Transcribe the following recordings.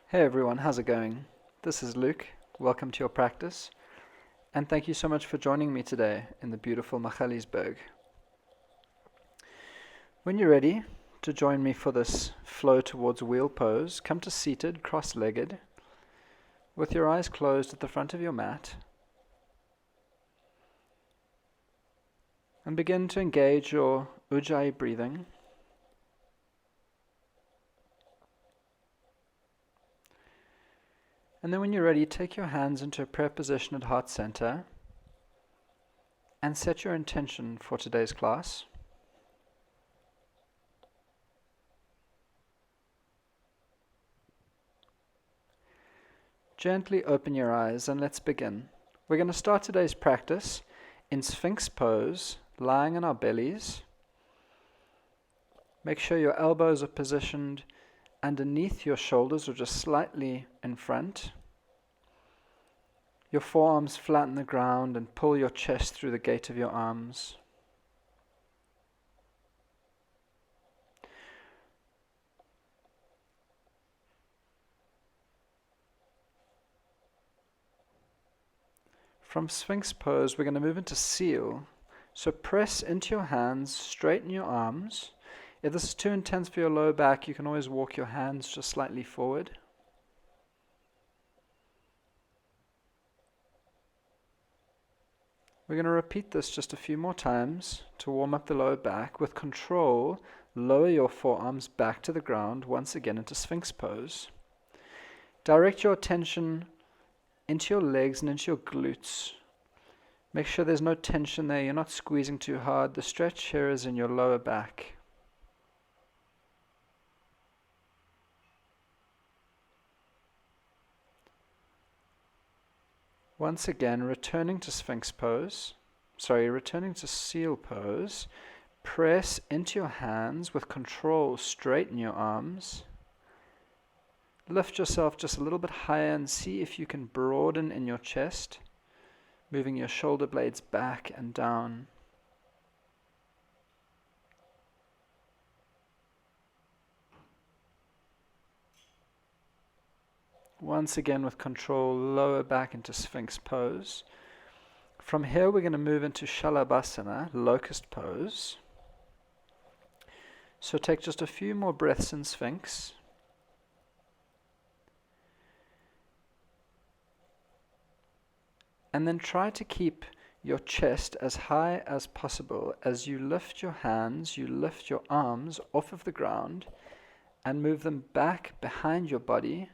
Hey everyone, how's it going? This is Luke. Welcome to your practice, and thank you so much for joining me today in the beautiful Magaliesburg. When you're ready to join me for this flow towards wheel pose, come to seated, cross-legged, with your eyes closed at the front of your mat, and begin to engage your ujjayi breathing. And then when you're ready, take your hands into a prayer position at heart center and set your intention for today's class. Gently open your eyes and let's begin. We're going to start today's practice in Sphinx pose, lying on our bellies. Make sure your elbows are positioned underneath your shoulders or just slightly in front. Your forearms flatten the ground and pull your chest through the gate of your arms. From Sphinx pose, we're going to move into seal. So press into your hands, straighten your arms. If this is too intense for your lower back, you can always walk your hands just slightly forward. We're going to repeat this just a few more times to warm up the lower back. With control, lower your forearms back to the ground, once again into Sphinx pose. Direct your attention into your legs and into your glutes. Make sure there's no tension there, you're not squeezing too hard. The stretch here is in your lower back. Once again, returning to seal pose, press into your hands with control, straighten your arms. Lift yourself just a little bit higher and see if you can broaden in your chest, moving your shoulder blades back and down. Once again with control, lower back into Sphinx pose. From here we're going to move into Shalabhasana, locust pose. So take just a few more breaths in Sphinx. And then try to keep your chest as high as possible. As you lift your hands, you lift your arms off of the ground and move them back behind your body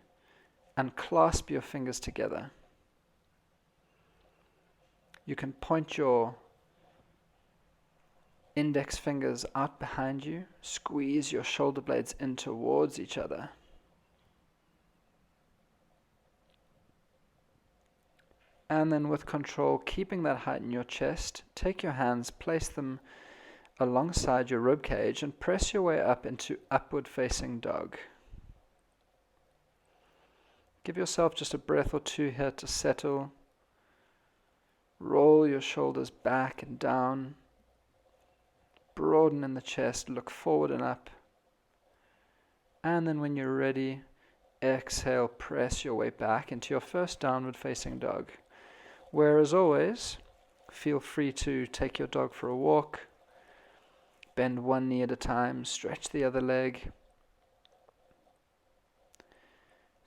and clasp your fingers together. You can point your index fingers out behind you, squeeze your shoulder blades in towards each other. And then with control, keeping that height in your chest, take your hands, place them alongside your rib cage and press your way up into upward facing dog. Give yourself just a breath or two here to settle. Roll your shoulders back and down. Broaden in the chest, look forward and up. And then when you're ready, exhale, press your way back into your first downward facing dog. Where, as always, feel free to take your dog for a walk. Bend one knee at a time, stretch the other leg.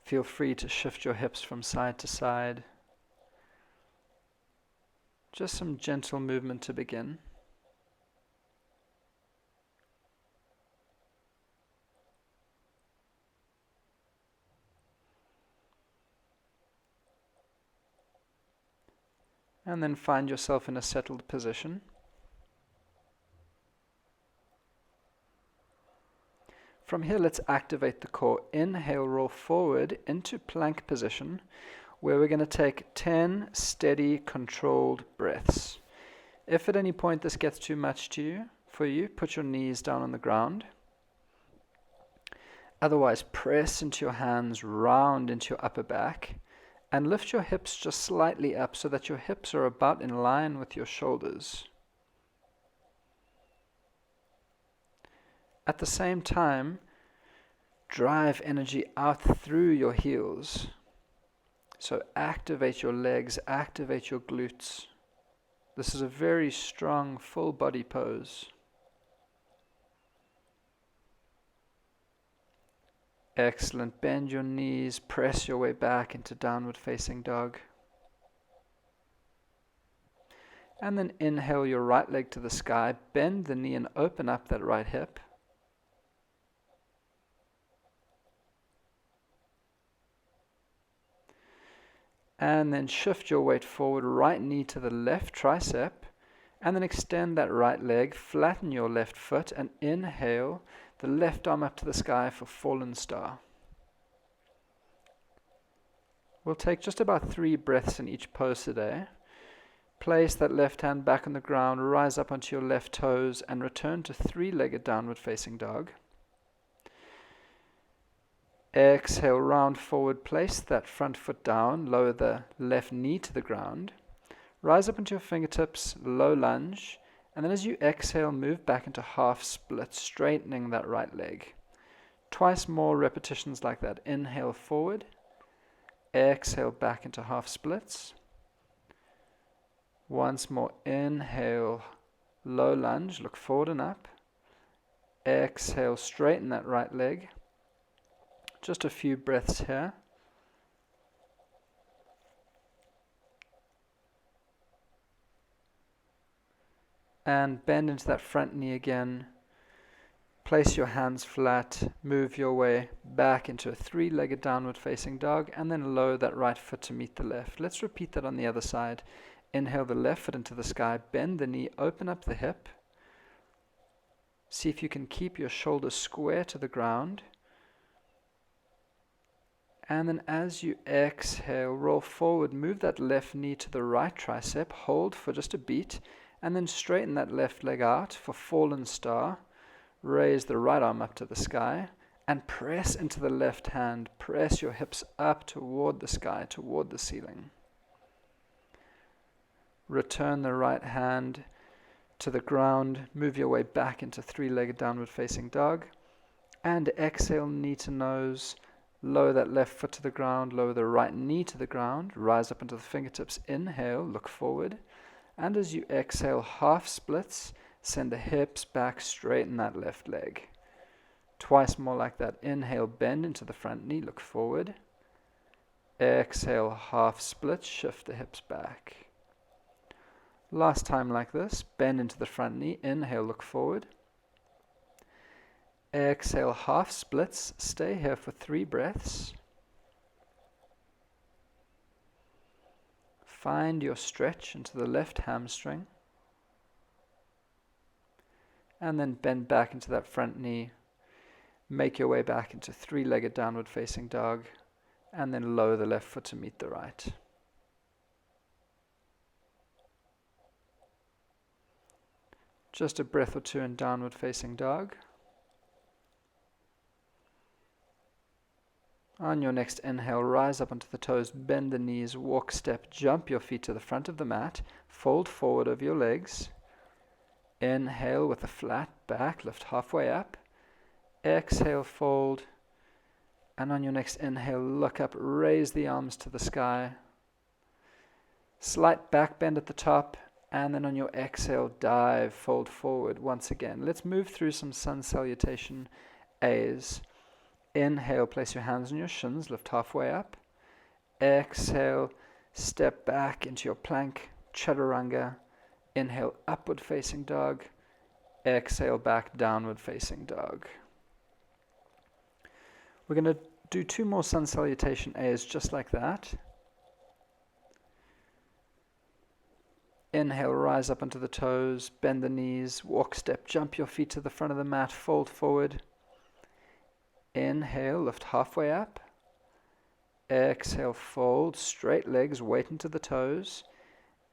Feel free to shift your hips from side to side. Just some gentle movement to begin. And then find yourself in a settled position. From here, let's activate the core. Inhale, roll forward into plank position, where we're going to take 10 steady, controlled breaths. If at any point this gets too much for you, put your knees down on the ground. Otherwise, press into your hands, round into your upper back, and lift your hips just slightly up so that your hips are about in line with your shoulders. At the same time, drive energy out through your heels. So activate your legs, activate your glutes. This is a very strong full body pose. Excellent. Bend your knees, press your way back into downward facing dog. And then inhale your right leg to the sky, bend the knee and open up that right hip. And then shift your weight forward, right knee to the left tricep, and then extend that right leg, flatten your left foot, and inhale the left arm up to the sky for fallen star. We'll take just about 3 breaths in each pose today. Place that left hand back on the ground, rise up onto your left toes, and return to 3-legged downward facing dog. Exhale, round forward, place that front foot down, lower the left knee to the ground. Rise up into your fingertips, low lunge, and then as you exhale, move back into half split, straightening that right leg. Twice more repetitions like that. Inhale forward, exhale back into half splits. Once more, inhale, low lunge, look forward and up. Exhale, straighten that right leg. Just a few breaths here. And bend into that front knee again. Place your hands flat, move your way back into a 3-legged downward facing dog, and then lower that right foot to meet the left. Let's repeat that on the other side. Inhale the left foot into the sky, bend the knee, open up the hip. See if you can keep your shoulders square to the ground. And then as you exhale, roll forward, move that left knee to the right tricep, hold for just a beat, and then straighten that left leg out for fallen star. Raise the right arm up to the sky, and press into the left hand. Press your hips up toward the sky, toward the ceiling. Return the right hand to the ground, move your way back into 3-legged downward facing dog, and exhale, knee to nose. Lower that left foot to the ground, lower the right knee to the ground, rise up into the fingertips, inhale, look forward, and as you exhale, half splits, send the hips back, straighten that left leg. Twice more like that. Inhale, bend into the front knee, look forward. Exhale, half split, shift the hips back. Last time like this, bend into the front knee, inhale, look forward. Exhale, half splits, stay here for 3 breaths. Find your stretch into the left hamstring. And then bend back into that front knee. Make your way back into 3-legged downward facing dog. And then lower the left foot to meet the right. Just a breath or 2 in downward facing dog. On your next inhale, rise up onto the toes, bend the knees, walk, step, jump your feet to the front of the mat, fold forward over your legs. Inhale with a flat back, lift halfway up. Exhale, fold. And on your next inhale, look up, raise the arms to the sky. Slight back bend at the top, and then on your exhale, dive, fold forward once again. Let's move through some sun salutation A's. Inhale, place your hands on your shins, lift halfway up. Exhale, step back into your plank, chaturanga. Inhale, upward facing dog. Exhale, back, downward facing dog. We're going to do 2 more sun salutation A's just like that. Inhale, rise up onto the toes, bend the knees, walk, step, jump your feet to the front of the mat, fold forward. Inhale, lift halfway up. Exhale, fold, straight legs, weight into the toes.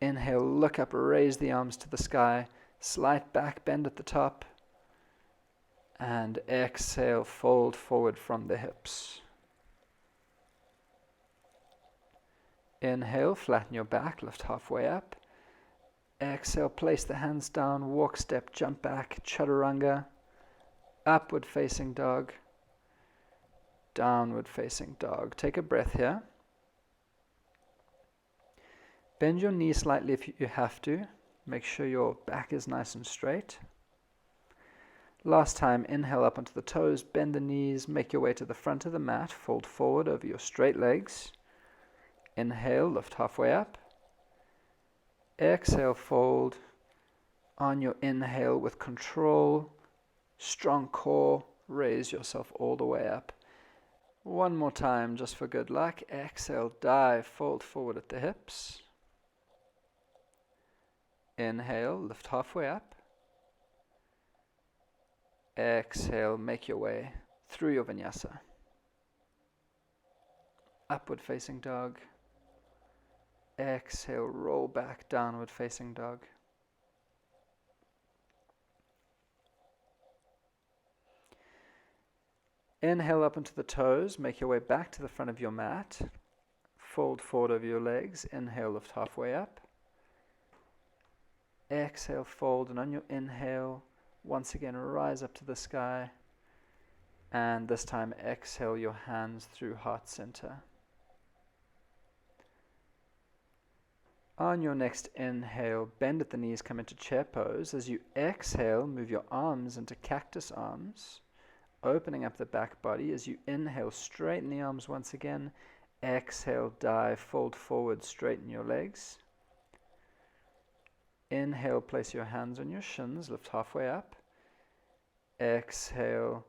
Inhale, look up, raise the arms to the sky, slight back bend at the top. And exhale, fold forward from the hips. Inhale, flatten your back, lift halfway up. Exhale, place the hands down, walk, step, jump back, chaturanga, upward facing dog. downward facing dog. Take a breath here. Bend your knee slightly if you have to. Make sure your back is nice and straight. Last time, inhale up onto the toes, bend the knees, make your way to the front of the mat, fold forward over your straight legs. Inhale, lift halfway up. Exhale, fold. On your inhale with control, strong core, raise yourself all the way up. One more time just for good luck. Exhale, dive, fold forward at the hips. Inhale, lift halfway up. Exhale, make your way through your vinyasa. Upward facing dog. Exhale, roll back, downward facing dog. Inhale up into the toes, make your way back to the front of your mat. Fold forward over your legs. Inhale, lift halfway up. Exhale, fold, and on your inhale, once again rise up to the sky. And this time exhale your hands through heart center. On your next inhale, bend at the knees, come into chair pose. As you exhale, move your arms into cactus arms, opening up the back body. As you inhale, straighten the arms once again. Exhale, dive, fold forward, straighten your legs. Inhale, place your hands on your shins, lift halfway up. Exhale,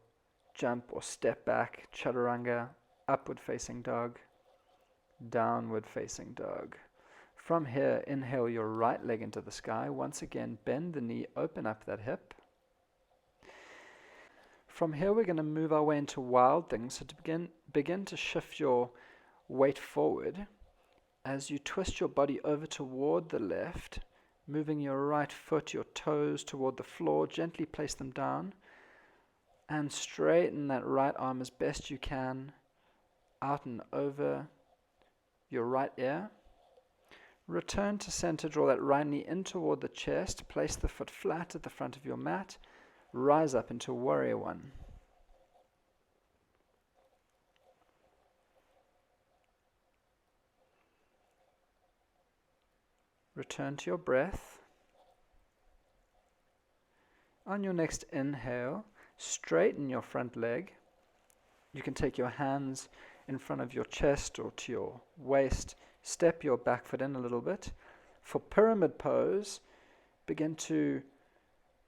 jump or step back, chaturanga, upward facing dog, downward facing dog. From here, inhale your right leg into the sky. Once again, bend the knee, open up that hip. From here, we're going to move our way into wild things. So to begin to shift your weight forward, as you twist your body over toward the left, moving your right foot, your toes toward the floor, gently place them down, and straighten that right arm as best you can, out and over your right ear. Return to center, draw that right knee in toward the chest, place the foot flat at the front of your mat, rise up into warrior one. Return to your breath. On your next inhale, straighten your front leg. You can take your hands in front of your chest or to your waist. Step your back foot in a little bit. For pyramid pose, begin to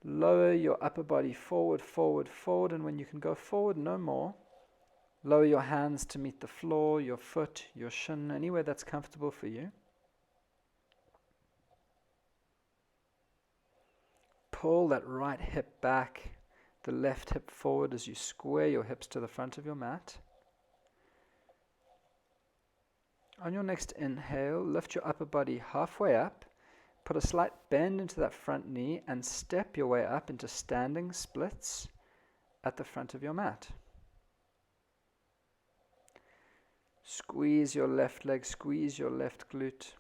lower your upper body forward, forward, forward, and when you can go forward no more, lower your hands to meet the floor, your foot, your shin, anywhere that's comfortable for you. Pull that right hip back, the left hip forward as you square your hips to the front of your mat. On your next inhale, lift your upper body halfway up, put a slight bend into that front knee, and step your way up into standing splits at the front of your mat. Squeeze your left leg, squeeze your left glute.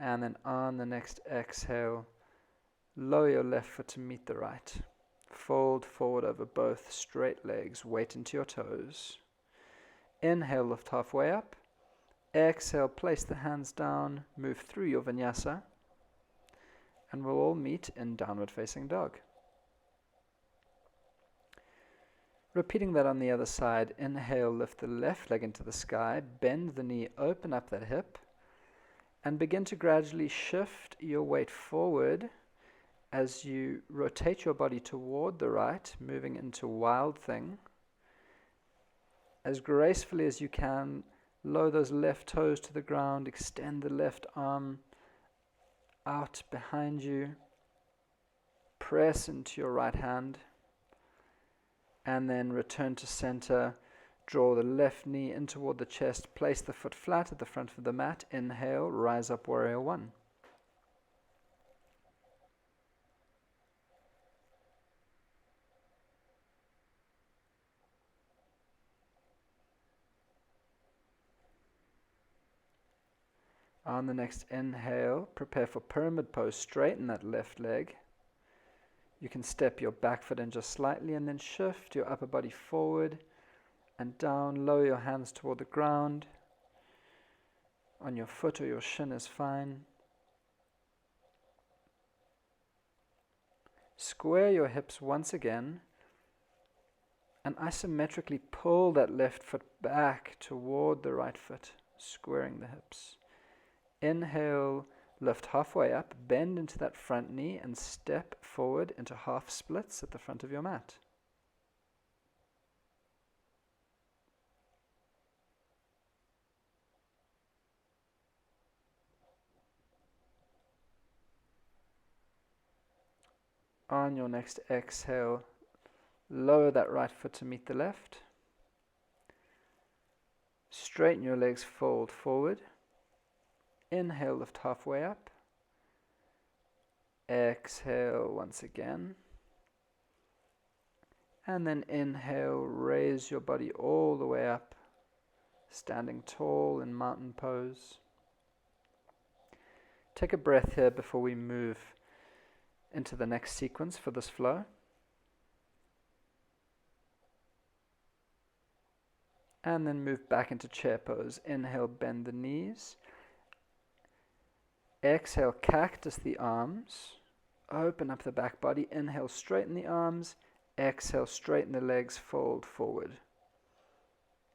And then on the next exhale, lower your left foot to meet the right. Fold forward over both straight legs, weight into your toes. Inhale, lift halfway up. Exhale, place the hands down, move through your vinyasa, and we'll all meet in downward facing dog. Repeating that on the other side, inhale, lift the left leg into the sky, bend the knee, open up that hip, and begin to gradually shift your weight forward as you rotate your body toward the right, moving into wild thing. As gracefully as you can, lower those left toes to the ground, extend the left arm out behind you, press into your right hand, and then return to center. Draw the left knee in toward the chest, place the foot flat at the front of the mat. Inhale, rise up, warrior one. On the next inhale, prepare for pyramid pose. Straighten that left leg. You can step your back foot in just slightly and then shift your upper body forward and down. Lower your hands toward the ground. On your foot or your shin is fine. Square your hips once again and isometrically pull that left foot back toward the right foot, squaring the hips. Inhale, lift halfway up, bend into that front knee and step forward into half splits at the front of your mat. On your next exhale, lower that right foot to meet the left. Straighten your legs, fold forward. Inhale, lift halfway up. Exhale once again. And then inhale, raise your body all the way up, standing tall in mountain pose. Take a breath here before we move into the next sequence for this flow. And then move back into chair pose. Inhale, bend the knees. Exhale, cactus the arms. Open up the back body. Inhale, straighten the arms. Exhale, straighten the legs, fold forward.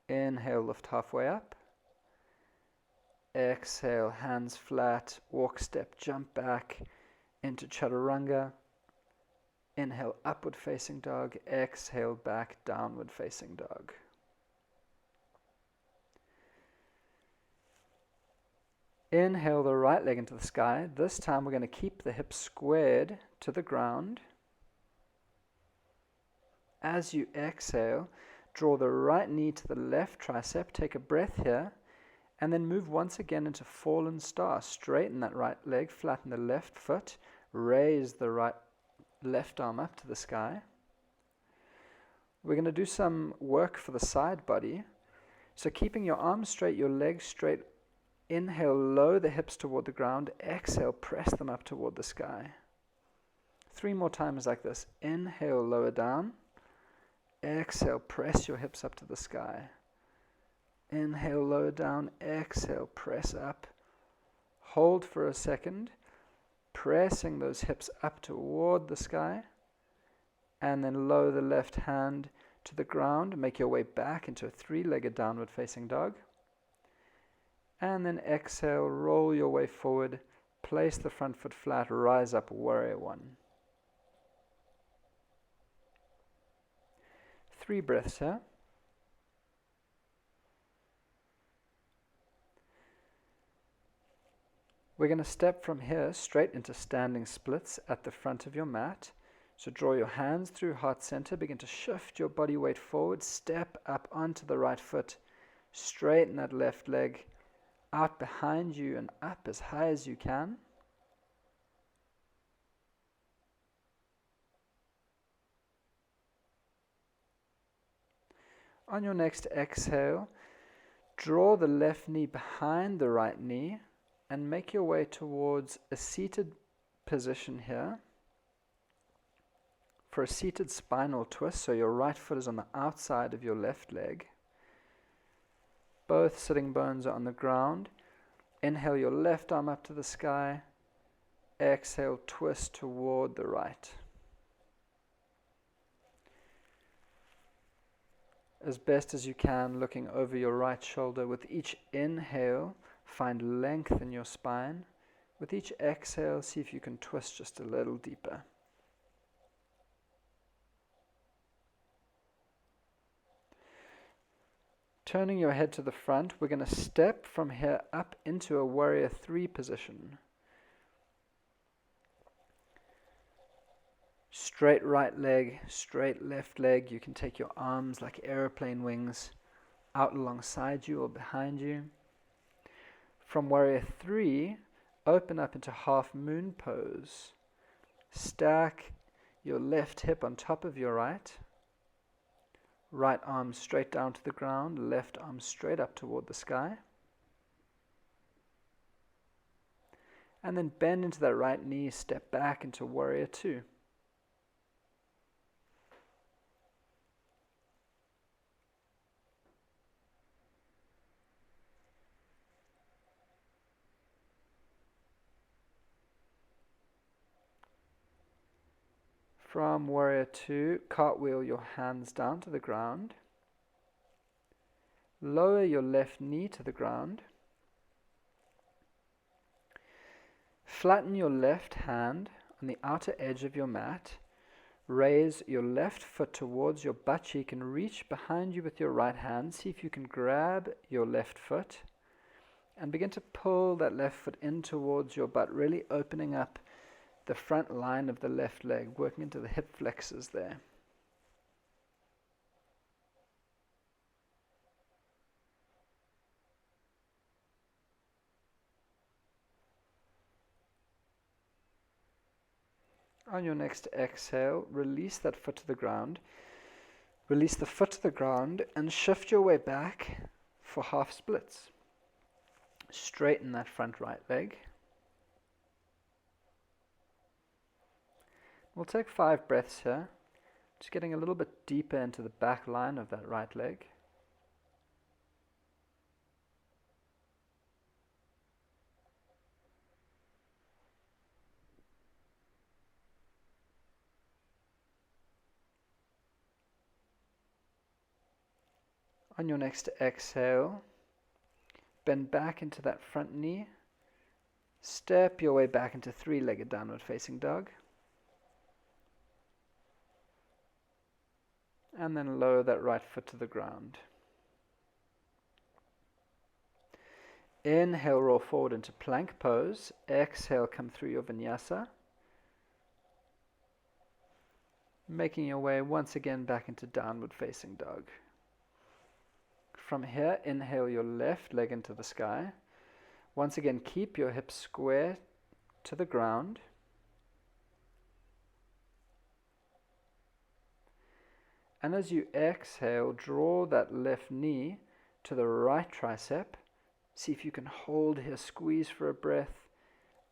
Inhale, lift halfway up. Exhale, hands flat, walk, step, jump back into chaturanga. Inhale, upward facing dog. Exhale, back, downward facing dog. Inhale the right leg into the sky. This time we're going to keep the hips squared to the ground. As you exhale, draw the right knee to the left tricep. Take a breath here. And then move once again into fallen star. Straighten that right leg, flatten the left foot. Raise the left arm up to the sky. We're going to do some work for the side body. So keeping your arms straight, your legs straight. Inhale, lower the hips toward the ground. Exhale, press them up toward the sky. 3 more times like this. Inhale, lower down. Exhale, press your hips up to the sky. Inhale, lower down. Exhale, press up. Hold for a second, pressing those hips up toward the sky. And then lower the left hand to the ground. Make your way back into a 3-legged downward facing dog. And then exhale, roll your way forward, place the front foot flat, rise up, warrior 1. 3 breaths here. We're going to step from here straight into standing splits at the front of your mat. So draw your hands through heart center, begin to shift your body weight forward, step up onto the right foot, straighten that left leg, out behind you and up as high as you can. On your next exhale, draw the left knee behind the right knee and make your way towards a seated position here. For a seated spinal twist, so your right foot is on the outside of your left leg. Both sitting bones are on the ground. Inhale your left arm up to the sky. Exhale, twist toward the right. As best as you can, looking over your right shoulder. With each inhale, find length in your spine. With each exhale, see if you can twist just a little deeper. Turning your head to the front, we're going to step from here up into a warrior 3 position. Straight right leg, straight left leg. You can take your arms like airplane wings out alongside you or behind you. From warrior 3, open up into half moon pose. Stack your left hip on top of your right. Right arm straight down to the ground, left arm straight up toward the sky. And then bend into that right knee, step back into warrior 2. From warrior 2, cartwheel your hands down to the ground. Lower your left knee to the ground. Flatten your left hand on the outer edge of your mat. Raise your left foot towards your butt cheek and reach behind you with your right hand. See if you can grab your left foot and begin to pull that left foot in towards your butt, really opening up the front line of the left leg, working into the hip flexors there. On your next exhale, release that foot to the ground. Release the foot to the ground and shift your way back for half splits. Straighten that front right leg. We'll take 5 breaths here, just getting a little bit deeper into the back line of that right leg. On your next exhale, bend back into that front knee. Step your way back into 3-legged downward facing dog. And then lower that right foot to the ground. Inhale, roll forward into plank pose. Exhale, come through your vinyasa. Making your way once again back into downward facing dog. From here, inhale your left leg into the sky. Once again, keep your hips square to the ground. And as you exhale, draw that left knee to the right tricep. See if you can hold here, squeeze for a breath,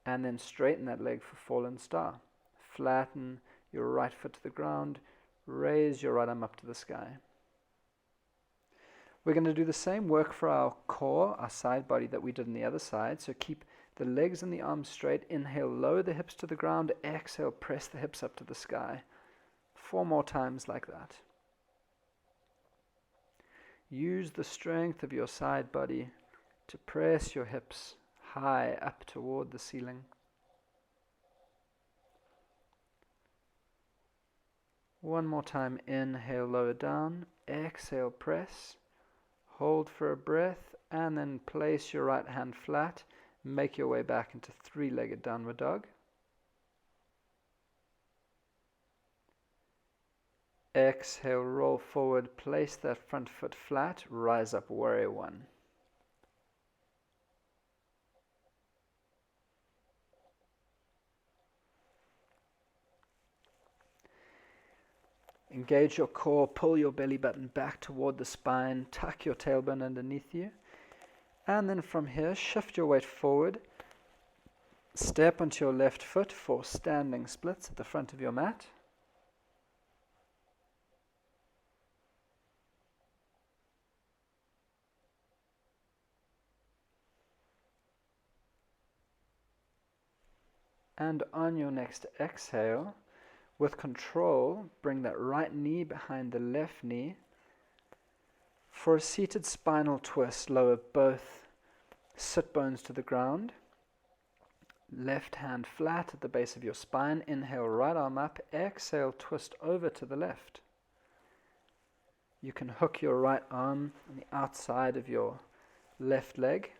and then straighten that leg for fallen star. Flatten your right foot to the ground, raise your right arm up to the sky. We're going to do the same work for our core, our side body, that we did on the other side. So keep the legs and the arms straight. Inhale, lower the hips to the ground. Exhale, press the hips up to the sky. 4 more times like that. Use the strength of your side body to press your hips high up toward the ceiling. One more time. Inhale, lower down. Exhale, press. Hold for a breath, and then place your right hand flat. Make your way back into 3-legged downward dog. Exhale, roll forward, place that front foot flat, rise up, warrior 1. Engage your core, pull your belly button back toward the spine, tuck your tailbone underneath you, and then from here, shift your weight forward, step onto your left foot for standing splits at the front of your mat. And on your next exhale, with control, bring that right knee behind the left knee. For a seated spinal twist, lower both sit bones to the ground. Left hand flat at the base of your spine. Inhale, right arm up. Exhale, twist over to the left. You can hook your right arm on the outside of your left leg.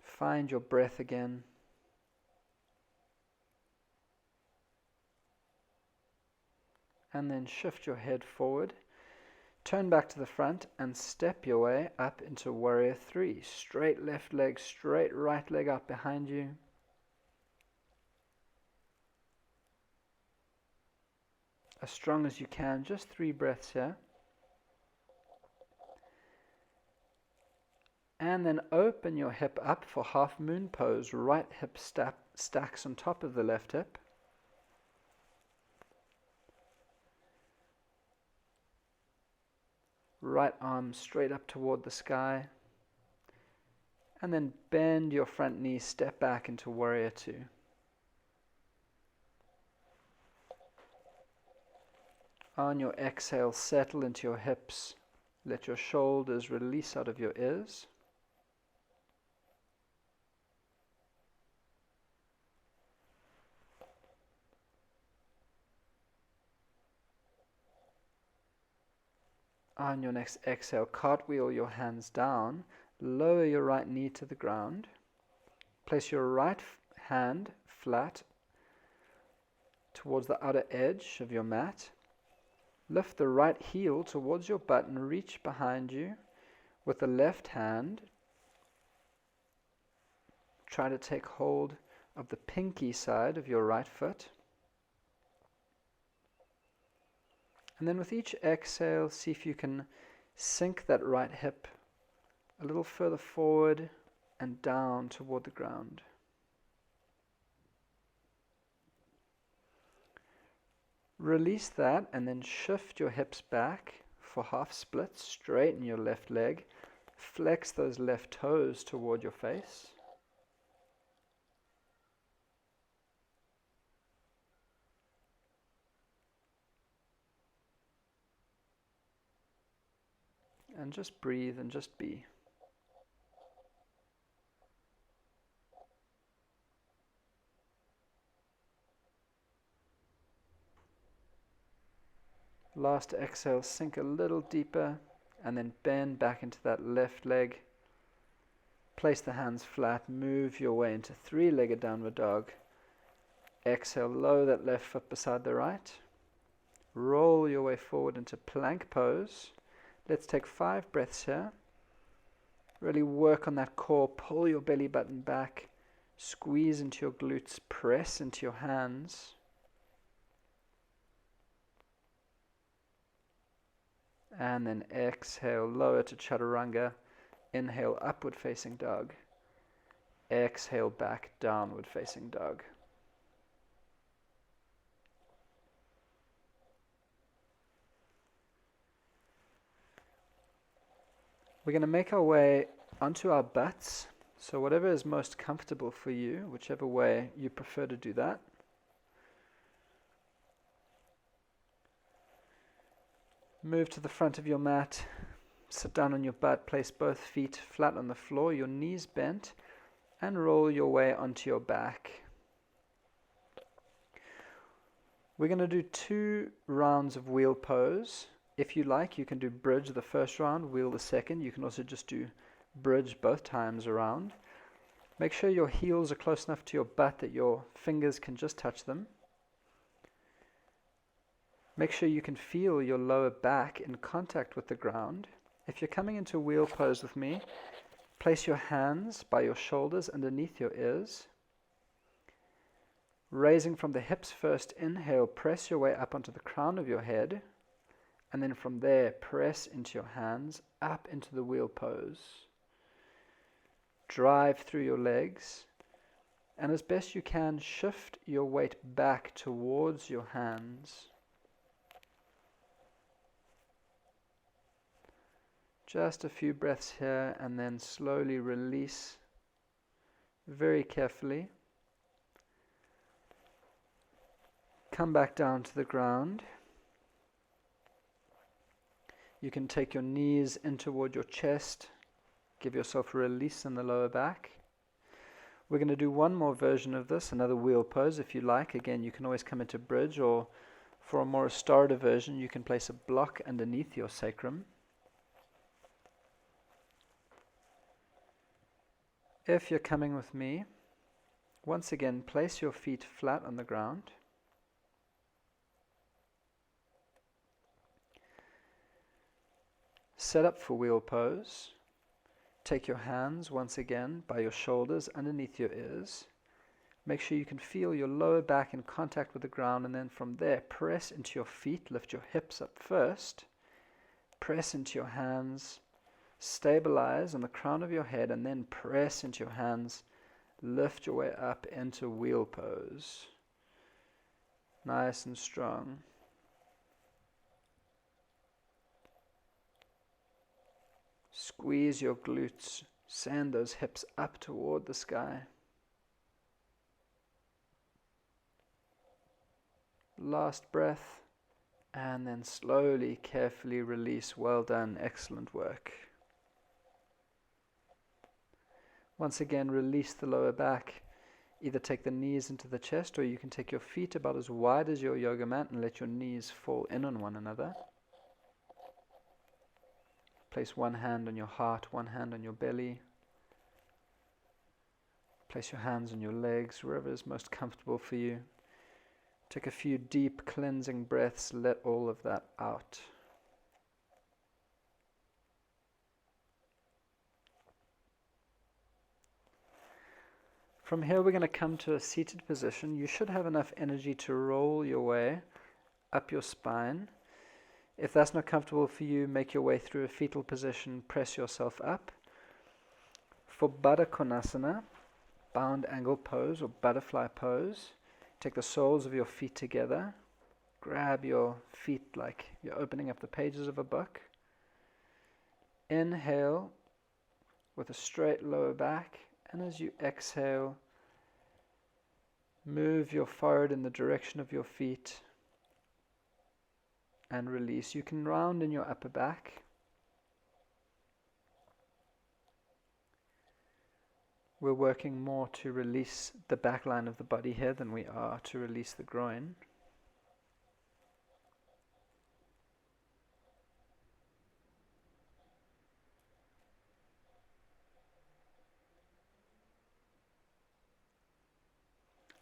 Find your breath again. And then shift your head forward. Turn back to the front and step your way up into warrior 3. Straight left leg, straight right leg up behind you. As strong as you can, just 3 breaths here. And then open your hip up for half moon pose. Right hip stacks on top of the left hip. Right arm straight up toward the sky. And then bend your front knee, step back into warrior two. On your exhale, settle into your hips. Let your shoulders release out of your ears. On your next exhale, cartwheel your hands down. Lower your right knee to the ground. Place your right hand flat towards the outer edge of your mat. Lift the right heel towards your butt and reach behind you. With the left hand, try to take hold of the pinky side of your right foot. And then with each exhale, see if you can sink that right hip a little further forward and down toward the ground. Release that and then shift your hips back for half splits. Straighten your left leg. Flex those left toes toward your face. And just breathe and just be. Last exhale, sink a little deeper and then bend back into that left leg. Place the hands flat, move your way into three-legged downward dog. Exhale, lower that left foot beside the right. Roll your way forward into plank pose. Let's take 5 breaths here. Really work on that core, pull your belly button back, squeeze into your glutes, press into your hands. And then exhale, lower to chaturanga. Inhale, upward facing dog. Exhale, back, downward facing dog. We're going to make our way onto our butts. So whatever is most comfortable for you, whichever way you prefer to do that. Move to the front of your mat, sit down on your butt, place both feet flat on the floor, your knees bent, and roll your way onto your back. We're going to do 2 rounds of wheel pose. If you like, you can do bridge the first round, wheel the second. You can also just do bridge both times around. Make sure your heels are close enough to your butt that your fingers can just touch them. Make sure you can feel your lower back in contact with the ground. If you're coming into wheel pose with me, place your hands by your shoulders underneath your ears. Raising from the hips first, inhale, press your way up onto the crown of your head. And then from there, press into your hands, up into the wheel pose. Drive through your legs. And as best you can, shift your weight back towards your hands. Just a few breaths here and then slowly release very carefully. Come back down to the ground. You can take your knees in toward your chest. Give yourself a release in the lower back. We're going to do one more version of this, another wheel pose if you like. Again, you can always come into bridge, or for a more restorative version, you can place a block underneath your sacrum. If you're coming with me, once again, place your feet flat on the ground. Set up for wheel pose. Take your hands once again by your shoulders underneath your ears. Make sure you can feel your lower back in contact with the ground, and then from there, press into your feet. Lift your hips up first. Press into your hands. Stabilize on the crown of your head and then press into your hands. Lift your way up into wheel pose. Nice and strong. Squeeze your glutes. Send those hips up toward the sky. Last breath, and then slowly, carefully release. Well done, excellent work. Once again, release the lower back. Either take the knees into the chest, or you can take your feet about as wide as your yoga mat and let your knees fall in on one another. Place one hand on your heart, one hand on your belly. Place your hands on your legs, wherever is most comfortable for you. Take a few deep cleansing breaths, let all of that out. From here we're going to come to a seated position. You should have enough energy to roll your way up your spine. If that's not comfortable for you, make your way through a fetal position, press yourself up. For Baddha Konasana, bound angle pose or butterfly pose, take the soles of your feet together, grab your feet like you're opening up the pages of a book. Inhale with a straight lower back, and as you exhale, move your forehead in the direction of your feet and release. You can round in your upper back. We're working more to release the back line of the body here than we are to release the groin.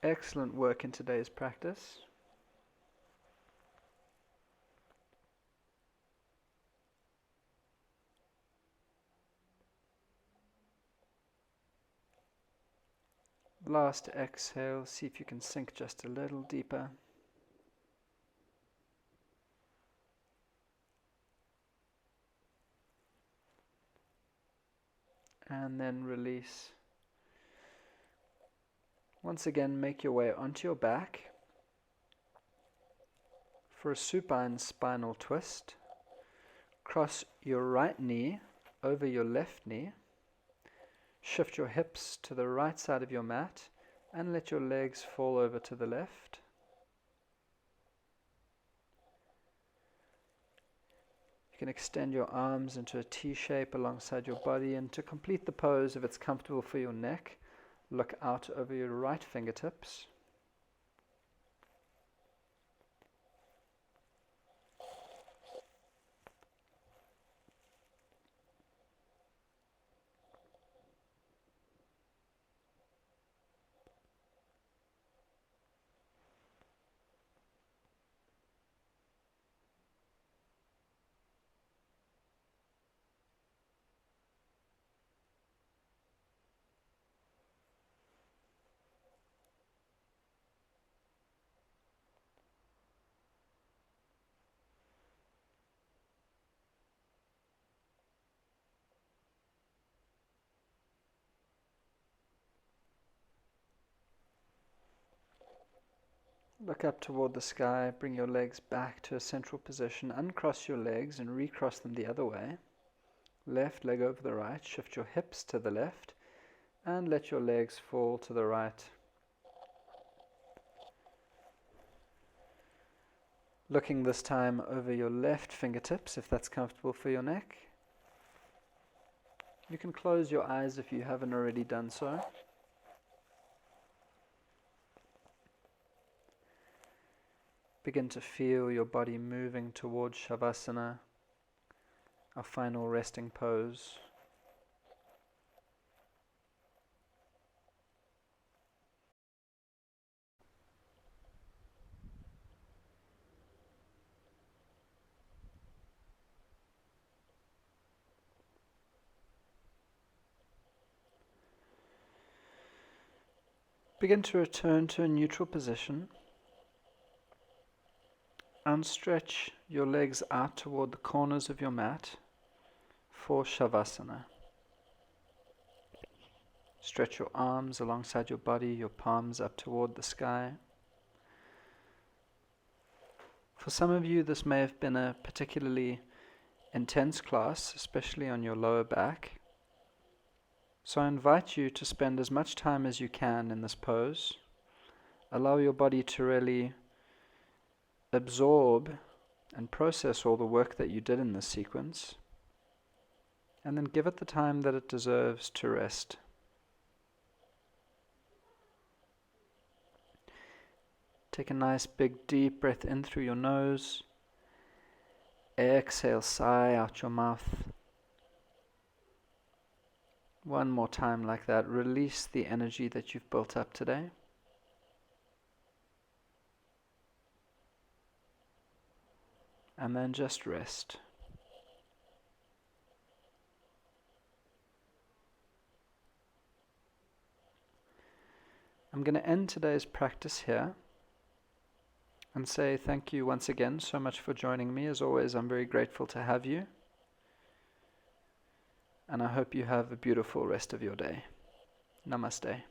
Excellent work in today's practice. Last exhale, see if you can sink just a little deeper. And then release. Once again, make your way onto your back for a supine spinal twist. Cross your right knee over your left knee. Shift your hips to the right side of your mat and let your legs fall over to the left. You can extend your arms into a T shape alongside your body, and to complete the pose, if it's comfortable for your neck, look out over your right fingertips. Look up toward the sky, bring your legs back to a central position, uncross your legs and recross them the other way. Left leg over the right, shift your hips to the left and let your legs fall to the right. Looking this time over your left fingertips if that's comfortable for your neck. You can close your eyes if you haven't already done so. Begin to feel your body moving towards Shavasana, our final resting pose. Begin to return to a neutral position. Unstretch your legs out toward the corners of your mat for Shavasana. Stretch your arms alongside your body, your palms up toward the sky. For some of you, this may have been a particularly intense class, especially on your lower back. So I invite you to spend as much time as you can in this pose. Allow your body to really absorb and process all the work that you did in this sequence, and then give it the time that it deserves to rest. Take a nice big deep breath in through your nose. Exhale, sigh out your mouth. One more time like that. Release the energy that you've built up today. And then just rest. I'm going to end today's practice here and say thank you once again so much for joining me. As always, I'm very grateful to have you. And I hope you have a beautiful rest of your day. Namaste.